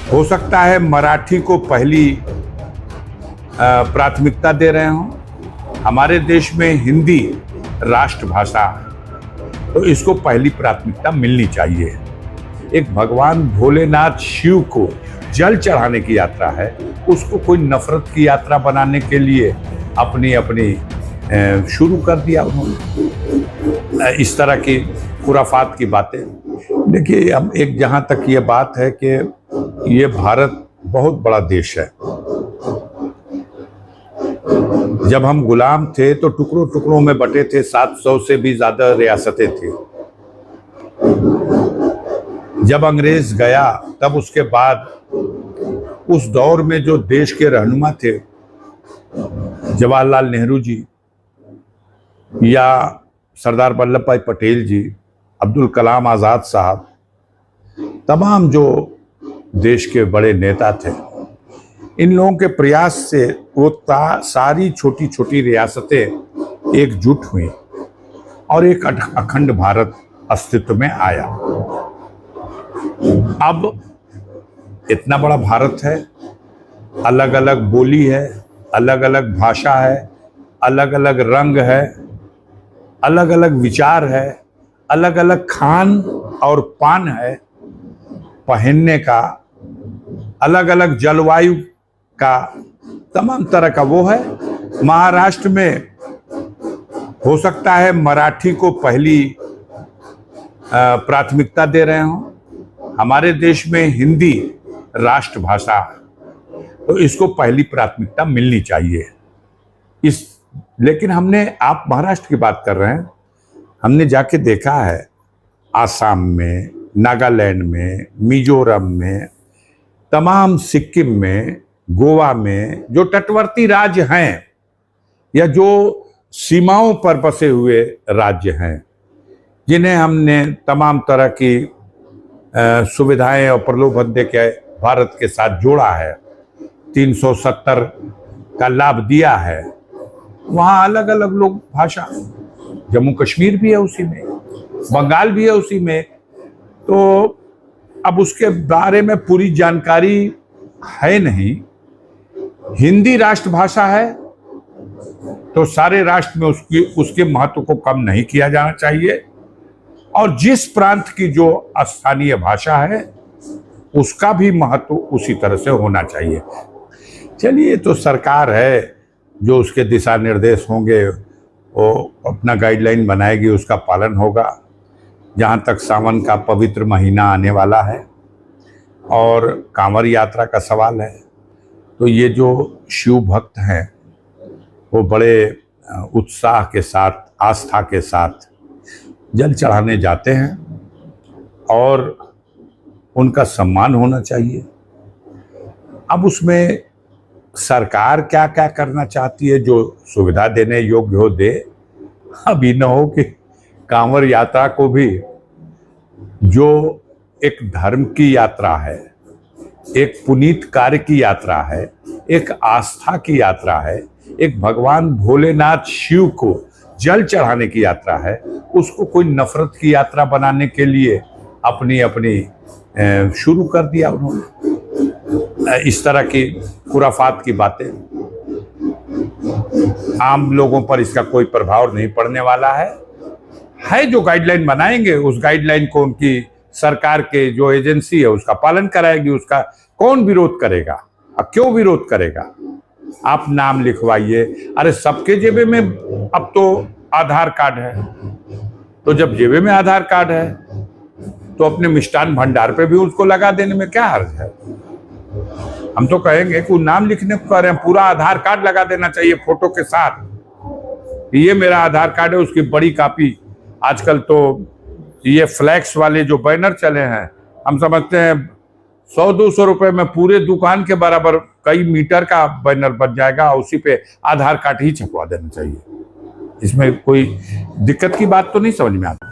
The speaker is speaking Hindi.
हो सकता है मराठी को पहली प्राथमिकता दे रहे हों। हमारे देश में हिंदी राष्ट्रभाषा है, तो इसको पहली प्राथमिकता मिलनी चाहिए। एक भगवान भोलेनाथ शिव को जल चढ़ाने की यात्रा है, उसको कोई नफरत की यात्रा बनाने के लिए अपनी अपनी शुरू कर दिया उन्होंने इस तरह की खुराफात की बातें। देखिए, अब एक जहाँ तक ये बात है कि ये भारत बहुत बड़ा देश है। जब हम गुलाम थे तो टुकड़ों टुकड़ों में बटे थे, 700 से भी ज्यादा रियासतें थी। जब अंग्रेज गया तब उसके बाद उस दौर में जो देश के रहनुमा थे, जवाहरलाल नेहरू जी या सरदार वल्लभ भाई पटेल जी, अब्दुल कलाम आज़ाद साहब, तमाम जो देश के बड़े नेता थे, इन लोगों के प्रयास से वो सारी छोटी छोटी रियासतें एकजुट हुई और एक अखंड भारत अस्तित्व में आया। अब इतना बड़ा भारत है, अलग अलग बोली है, अलग अलग भाषा है, अलग अलग रंग है, अलग अलग विचार है, अलग अलग खान और पान है पहनने का, अलग अलग जलवायु का, तमाम तरह का वो है। महाराष्ट्र में हो सकता है मराठी को पहली प्राथमिकता दे रहे हों। हमारे देश में हिंदी राष्ट्रभाषा है, तो इसको पहली प्राथमिकता मिलनी चाहिए। लेकिन आप महाराष्ट्र की बात कर रहे हैं, हमने जाके देखा है आसाम में, नागालैंड में, मिजोरम में, तमाम सिक्किम में, गोवा में, जो तटवर्ती राज्य हैं या जो सीमाओं पर बसे हुए राज्य हैं, जिन्हें हमने तमाम तरह की सुविधाएं और प्रलोभन देके भारत के साथ जोड़ा है, 370 का लाभ दिया है, वहाँ अलग अलग लोग भाषा, जम्मू कश्मीर भी है उसी में, बंगाल भी है उसी में। तो अब उसके बारे में पूरी जानकारी है नहीं। हिंदी राष्ट्रभाषा है तो सारे राष्ट्र में उसके महत्व को कम नहीं किया जाना चाहिए, और जिस प्रांत की जो स्थानीय भाषा है उसका भी महत्व उसी तरह से होना चाहिए। चलिए, तो सरकार है जो उसके दिशा निर्देश होंगे वो अपना गाइडलाइन बनाएगी, उसका पालन होगा। जहाँ तक सावन का पवित्र महीना आने वाला है और कांवड़ यात्रा का सवाल है, तो ये जो शिव भक्त हैं वो बड़े उत्साह के साथ, आस्था के साथ जल चढ़ाने जाते हैं और उनका सम्मान होना चाहिए। अब उसमें सरकार क्या क्या करना चाहती है, जो सुविधा देने योग्य हो दे। अभी न हो कि कांवड़ यात्रा को भी, जो एक धर्म की यात्रा है, एक पुनीत कार्य की यात्रा है, एक आस्था की यात्रा है, एक भगवान भोलेनाथ शिव को जल चढ़ाने की यात्रा है, उसको कोई नफरत की यात्रा बनाने के लिए अपनी अपनी शुरू कर दिया उन्होंने इस तरह की खुराफात की बातें। आम लोगों पर इसका कोई प्रभाव नहीं पड़ने वाला है। जो गाइडलाइन बनाएंगे उस गाइडलाइन को उनकी सरकार के जो एजेंसी है उसका पालन कराएगी। उसका कौन विरोध करेगा और क्यों विरोध करेगा? आप नाम लिखवाइए। अरे सबके जेबे में अब तो आधार कार्ड है, तो जब जेबे में आधार कार्ड है तो अपने मिष्ठान भंडार पे भी उसको लगा देने में क्या हर्ज है? हम तो कहेंगे कि नाम लिखने को कह रहे हैं, पूरा आधार कार्ड लगा देना चाहिए फोटो के साथ। ये मेरा आधार कार्ड है, उसकी बड़ी कॉपी। आजकल तो ये फ्लैक्स वाले जो बैनर चले हैं, हम समझते हैं 100-200 रुपए में पूरे दुकान के बराबर कई मीटर का बैनर बन जाएगा, उसी पे आधार कार्ड ही छपवा देना चाहिए। इसमें कोई दिक्कत की बात तो नहीं समझ में आती।